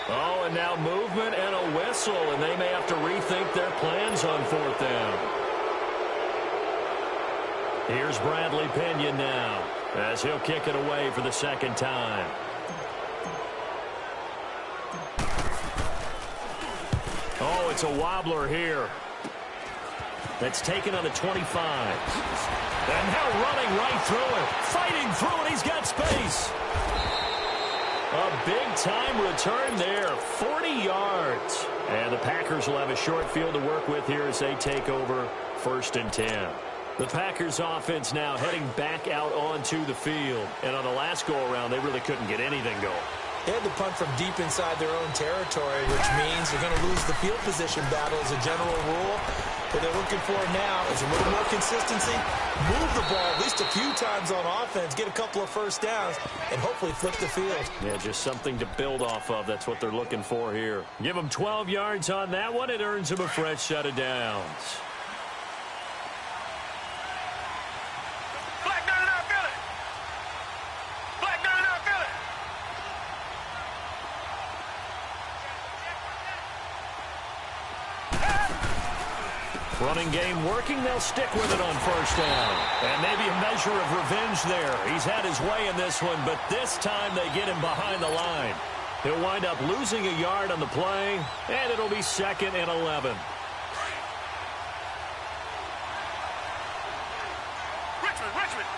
B: Oh, and now movement and a whistle, and they may have to rethink their plans on 4th down. Here's Bradley Pinion now as he'll kick it away for the 2nd time. Oh, it's a wobbler here. That's taken on the 25. And now running right through it. Fighting through it. He's got space. A big-time return there. 40 yards. And the Packers will have a short field to work with here as they take over 1st and 10. The Packers offense now heading back out onto the field. And on the last go-around, they really couldn't get anything going.
D: They had to punt from deep inside their own territory, which means they're going to lose the field position battle as a general rule. What they're looking for now is a little more consistency, move the ball at least a few times on offense, get a couple of 1st downs, and hopefully flip the field.
B: Yeah, just something to build off of. That's what they're looking for here. Give them 12 yards on that one. It earns them a fresh set of downs. Running game working. They'll stick with it on 1st down. And maybe a measure of revenge there. He's had his way in this one, but this time they get him behind the line. He'll wind up losing a yard on the play, and it'll be 2nd and 11.
E: Richmond.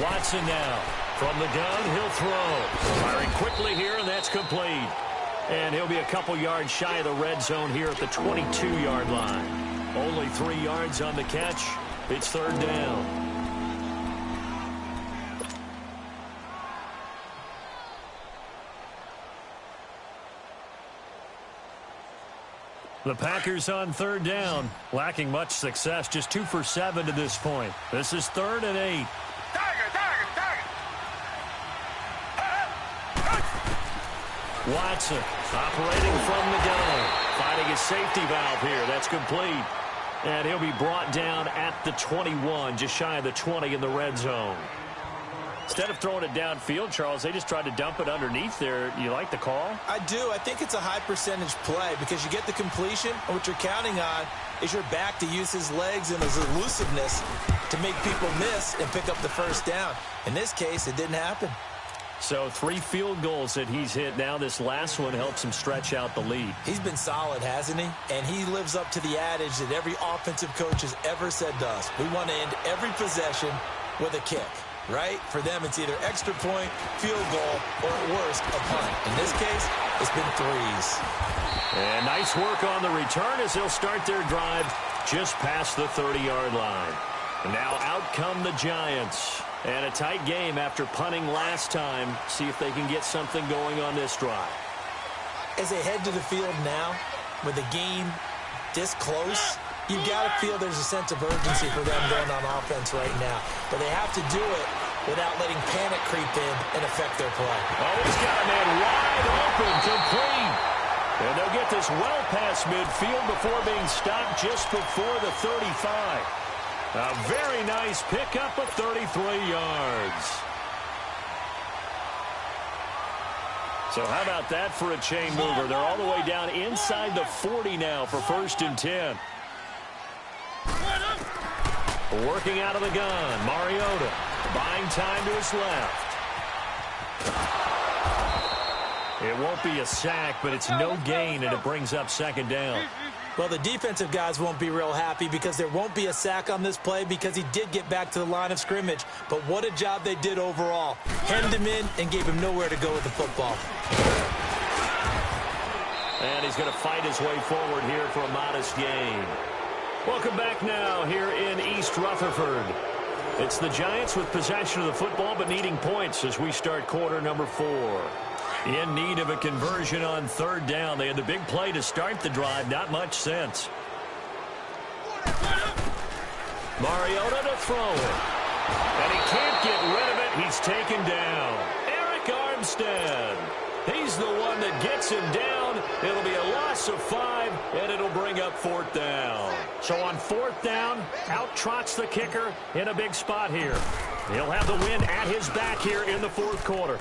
B: Watson now. From the gun, he'll throw. Firing quickly here, and that's complete. And he'll be a couple yards shy of the red zone here at the 22-yard line. Only 3 yards on the catch. It's 3rd down. The Packers on 3rd down, lacking much success, just 2 for 7 to this point. This is 3rd and 8. Watson operating from the gun, finding his safety valve here. That's complete. And he'll be brought down at the 21, just shy of the 20 in the red zone. Instead of throwing it downfield, Charles, they just tried to dump it underneath there. You like the call?
D: I do. I think it's a high percentage play because you get the completion, and what you're counting on is your back to use his legs and his elusiveness to make people miss and pick up the 1st down. In this case, it didn't happen.
B: So 3 field goals that he's hit now. This last one helps him stretch out the lead.
D: He's been solid, hasn't he? And he lives up to the adage that every offensive coach has ever said to us. We want to end every possession with a kick, right? For them, it's either extra point, field goal, or at worst, a punt. In this case, it's been 3s.
B: And nice work on the return as they'll start their drive just past the 30-yard line. And now out come the Giants. And a tight game after punting last time. See if they can get something going on this drive.
D: As they head to the field now, with the game this close, you've got to feel there's a sense of urgency for them going on offense right now. But they have to do it without letting panic creep in and affect their play.
B: Oh, he's got a man wide open, complete. And they'll get this well past midfield before being stopped just before the 35. A very nice pickup of 33 yards. So how about that for a chain mover? They're all the way down inside the 40 now for 1st and 10. Working out of the gun, Mariota buying time to his left. It won't be a sack, but it's no gain, and it brings up 2nd down.
D: Well, the defensive guys won't be real happy because there won't be a sack on this play because he did get back to the line of scrimmage. But what a job they did overall. Hemmed him in and gave him nowhere to go with the football.
B: And he's going to fight his way forward here for a modest gain. Welcome back now here in East Rutherford. It's the Giants with possession of the football but needing points as we start quarter number 4. In need of a conversion on 3rd down. They had the big play to start the drive. Not much sense. Mariota to throw it. And he can't get rid of it. He's taken down. Eric Armstead. He's the one that gets him down. It'll be a loss of 5, and it'll bring up 4th down. So on 4th down, out trots the kicker in a big spot here. He'll have the win at his back here in the 4th quarter.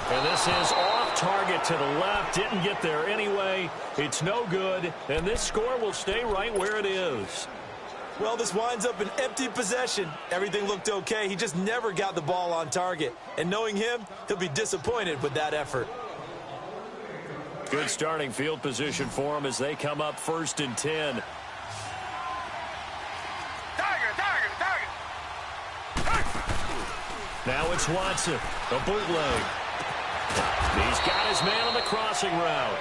B: And this is off target to the left. Didn't get there anyway. It's no good. And this score will stay right where it is.
D: Well, this winds up an empty possession. Everything looked okay. He just never got the ball on target. And knowing him, he'll be disappointed with that effort.
B: Good starting field position for him as they come up 1st and 10. Now it's Watson. A bootleg. He's got his man on the crossing route.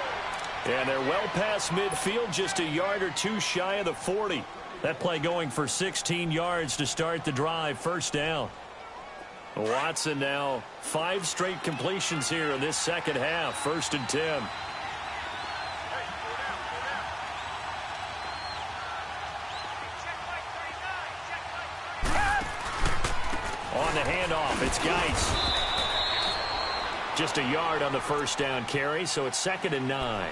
B: And they're well past midfield, just a yard or 2 shy of the 40. That play going for 16 yards to start the drive. 1st down. Watson now 5 straight completions here in this 2nd half. 1st and 10. On the handoff, it's Geis. Just a yard on the 1st down carry, so it's 2nd and 9.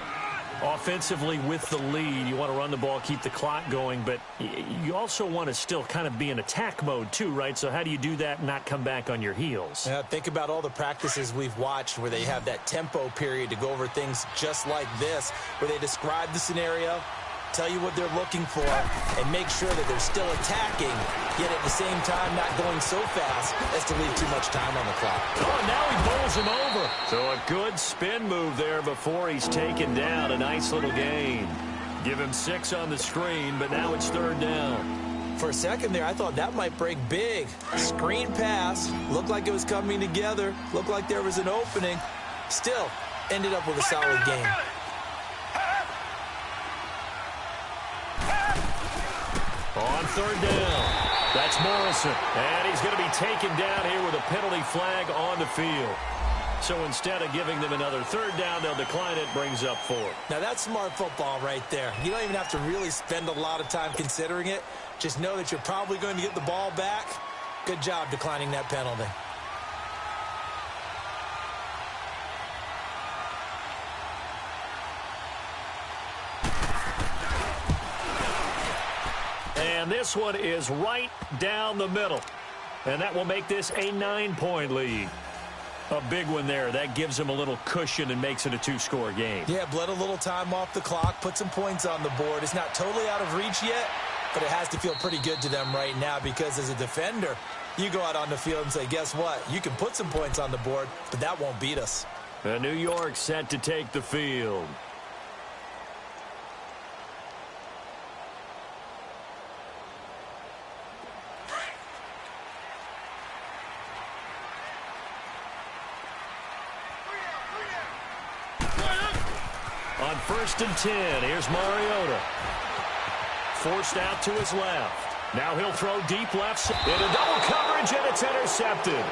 B: Offensively with the lead, you want to run the ball, keep the clock going, but you also want to still kind of be in attack mode too, right? So how do you do that and not come back on your heels?
D: Yeah, think about all the practices we've watched where they have that tempo period to go over things just like this, where they describe the scenario, tell you what they're looking for, and make sure that they're still attacking, yet at the same time not going so fast as to leave too much time on the clock.
B: Oh, now he bowls him over. So a good spin move there before he's taken down. A nice little gain. Give him 6 on the screen, but now it's 3rd down.
D: For a second there, I thought that might break big. Screen pass. Looked like it was coming together. Looked like there was an opening. Still, ended up with a solid game.
B: On 3rd down, that's Morrison. And he's going to be taken down here with a penalty flag on the field. So instead of giving them another 3rd down, they'll decline it, brings up 4.
D: Now that's smart football right there. You don't even have to really spend a lot of time considering it. Just know that you're probably going to get the ball back. Good job declining that penalty.
B: And this one is right down the middle. And that will make this a 9-point lead. A big one there. That gives them a little cushion and makes it a 2-score game.
D: Yeah, bled a little time off the clock, put some points on the board. It's not totally out of reach yet, but it has to feel pretty good to them right now because as a defender, You go out on the field and say, guess what? You can put some points on the board, but that won't beat us.
B: New York set to take the field. On 1st and 10, here's Mariota. Forced out to his left. Now he'll throw deep left in a double coverage, and it's intercepted.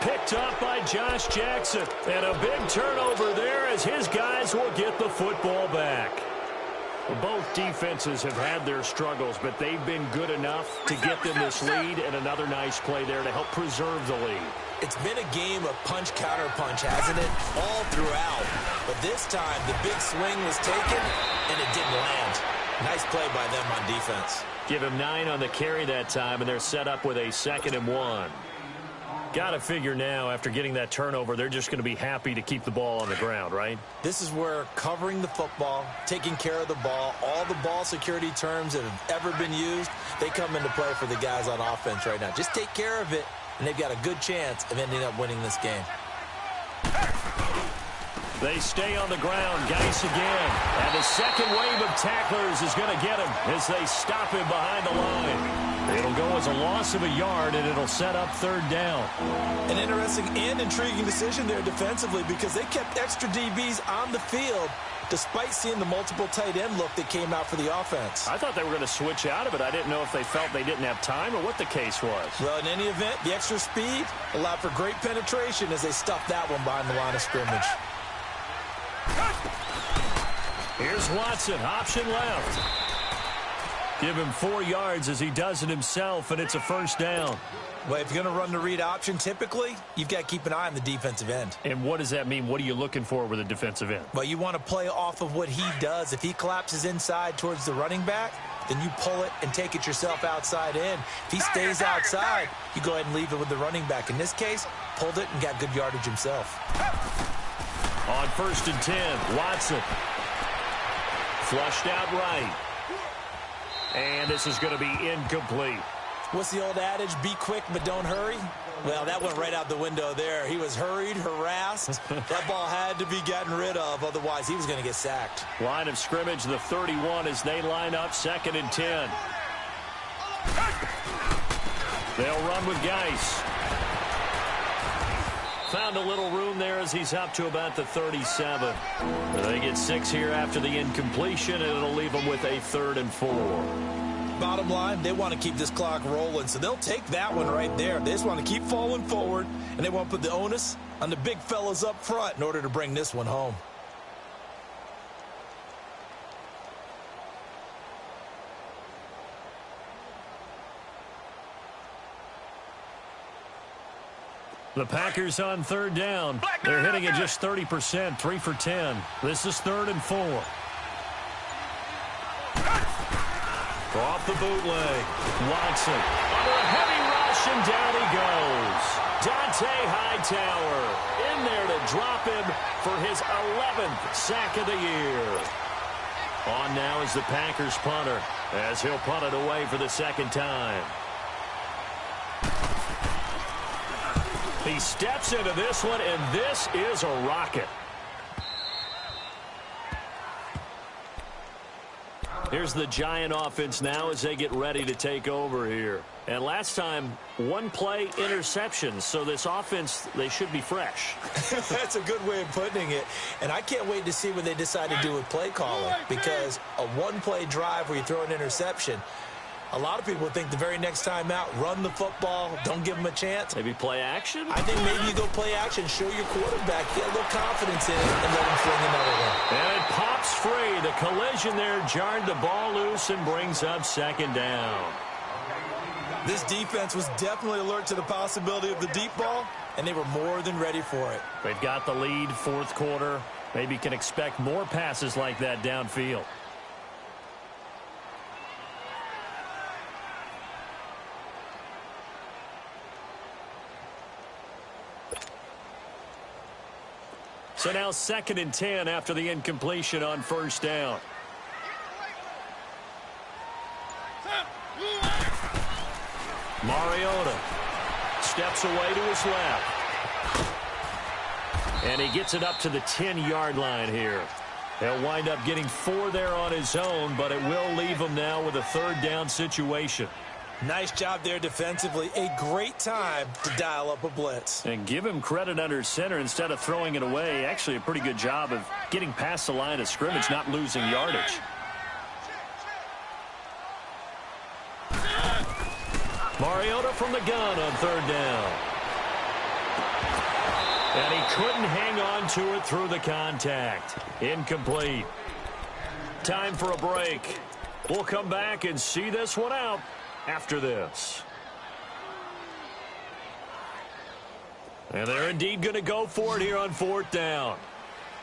B: Picked up by Josh Jackson. And a big turnover there as his guys will get the football back. Both defenses have had their struggles, but they've been good enough to get them this lead, and another nice play there to help preserve the lead.
D: It's been a game of punch-counter-punch, hasn't it? All throughout. But this time, the big swing was taken, and it didn't land. Nice play by them on defense.
B: Give him 9 on the carry that time, and they're set up with a 2nd and 1. Got to figure now, after getting that turnover, they're just going to be happy to keep the ball on the ground, right?
D: This is where covering the football, taking care of the ball, all the ball security terms that have ever been used, they come into play for the guys on offense right now. Just take care of it, and they've got a good chance of ending up winning this game.
B: They stay on the ground. Geis again. And the second wave of tacklers is going to get him as they stop him behind the line. It'll go as a loss of a yard, and it'll set up 3rd down.
D: An interesting and intriguing decision there defensively because they kept extra DBs on the field despite seeing the multiple tight end look that came out for the offense.
B: I thought they were going to switch out of it. I didn't know if they felt they didn't have time or what the case was.
D: Well, in any event, the extra speed allowed for great penetration as they stuffed that one behind the line of scrimmage.
B: Here's Watson, option left. Give him 4 yards as he does it himself, and it's a 1st down.
D: Well, if you're going to run the read option, typically, you've got to keep an eye on the defensive end.
B: And what does that mean? What are you looking for with a defensive end?
D: Well, you want to play off of what he does. If he collapses inside towards the running back, then you pull it and take it yourself outside in. If he stays outside, you go ahead and leave it with the running back. In this case, pulled it and got good yardage himself.
B: On 1st and 10, Watson. Flushed out right. And this is going to be incomplete.
D: What's the old adage? Be quick, but don't hurry. Well, that went right out the window there. He was hurried, harassed. That ball had to be gotten rid of. Otherwise, he was going to get sacked.
B: Line of scrimmage, the 31 as they line up 2nd and 10. They'll run with Geis. Found a little room there as he's up to about the 37. They get 6 here after the incompletion, and it'll leave them with a 3rd and 4.
D: Bottom line, they want to keep this clock rolling, so they'll take that one right there. They just want to keep falling forward, and they want to put the onus on the big fellas up front in order to bring this one home.
B: The Packers on 3rd down. They're hitting at just 30%, 3 for 10. This is 3rd and 4. Off the bootleg. Watson under a heavy rush, and down he goes. Dante Hightower in there to drop him for his 11th sack of the year. On now is the Packers punter as he'll punt it away for the 2nd time. He steps into this one, and this is a rocket. Here's the Giant offense now as they get ready to take over here. And last time, 1 play interception. So this offense, they should be fresh.
D: That's a good way of putting it. And I can't wait to see what they decide to do with play calling. Because a 1-play drive where you throw an interception, a lot of people think the very next time out, run the football, don't give them a chance.
B: Maybe play action?
D: I think maybe you go play action, show your quarterback, get a little confidence in it, and let him fling another one.
B: And it pops free. The collision there jarred the ball loose and brings up 2nd down.
D: This defense was definitely alert to the possibility of the deep ball, and they were more than ready for it.
B: They've got the lead, 4th quarter. Maybe can expect more passes like that downfield. So now 2nd and 10 after the incompletion on 1st down. Mariota steps away to his left. And he gets it up to the 10-yard line here. He'll wind up getting 4 there on his own, but it will leave him now with a third down situation.
D: Nice job there defensively. A great time to dial up a blitz.
B: And give him credit under center instead of throwing it away. Actually a pretty good job of getting past the line of scrimmage, not losing yardage. Mariota from the gun on third down. And he couldn't hang on to it through the contact. Incomplete. Time for a break. We'll come back and see this one out after this. And they're indeed going to go for it here on fourth down.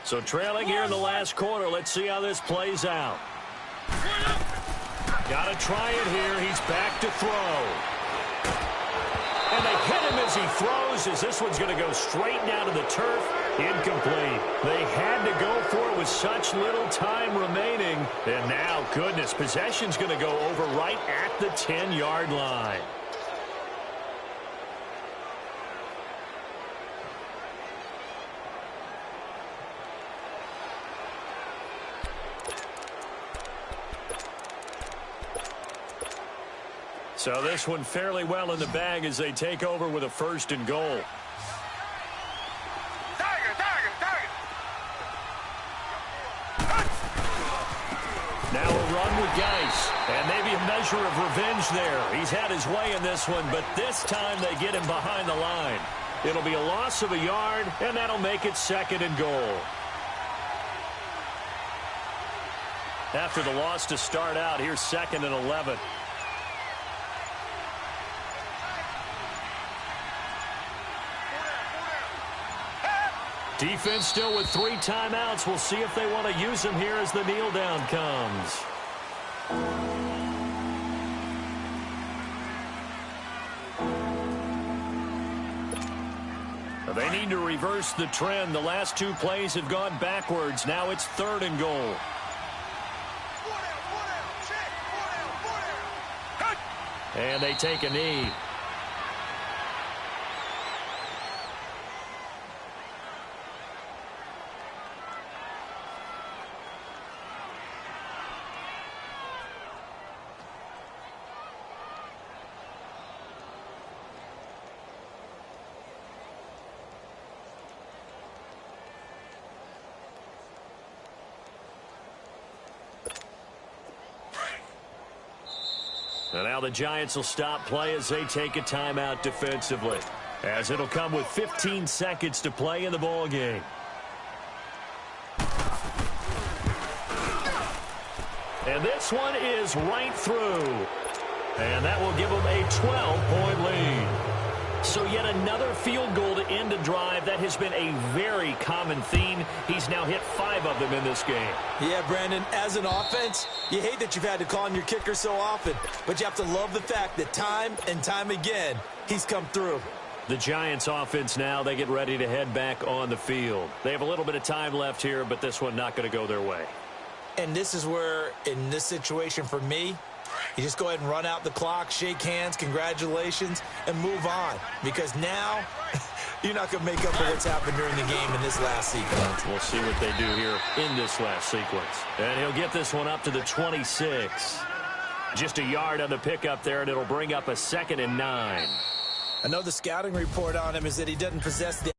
B: So trailing here in the last quarter. Let's see how this plays out. Got to try it here. He's back to throw. And they hit him as he throws, as this one's going to go straight down to the turf. Incomplete. They had to go for it with such little time remaining. And now, goodness, possession's going to go over right at the 10-yard line. So this one fairly well in the bag as they take over with a 1st and goal. Now a run with Geis, and maybe a measure of revenge there. He's had his way in this one, but this time they get him behind the line. It'll be a loss of a yard, and that'll make it 2nd and goal. After the loss to start out, here's 2nd and 11. Defense still with 3 timeouts. We'll see if they want to use them here as the kneel down comes. They need to reverse the trend. The last 2 plays have gone backwards. Now it's 3rd and goal. And they take a knee. And now the Giants will stop play as they take a timeout defensively, as it'll come with 15 seconds to play in the ball game. And this one is right through. And that will give them a 12-point lead. So yet another field goal to end a drive. That has been a very common theme. He's now hit 5 of them in this game.
D: Yeah, Brandon, as an offense, you hate that you've had to call on your kicker so often, but you have to love the fact that time and time again, he's come through.
B: The Giants offense now, they get ready to head back on the field. They have a little bit of time left here, but this one not going to go their way.
D: And this is where, in this situation for me, you just go ahead and run out the clock, shake hands, congratulations, and move on. Because now, you're not going to make up for what's happened during the game in this last sequence.
B: We'll see what they do here in this last sequence. And he'll get this one up to the 26. Just a yard on the pickup there, and it'll bring up a 2nd and 9.
D: I know the scouting report on him is that he doesn't possess the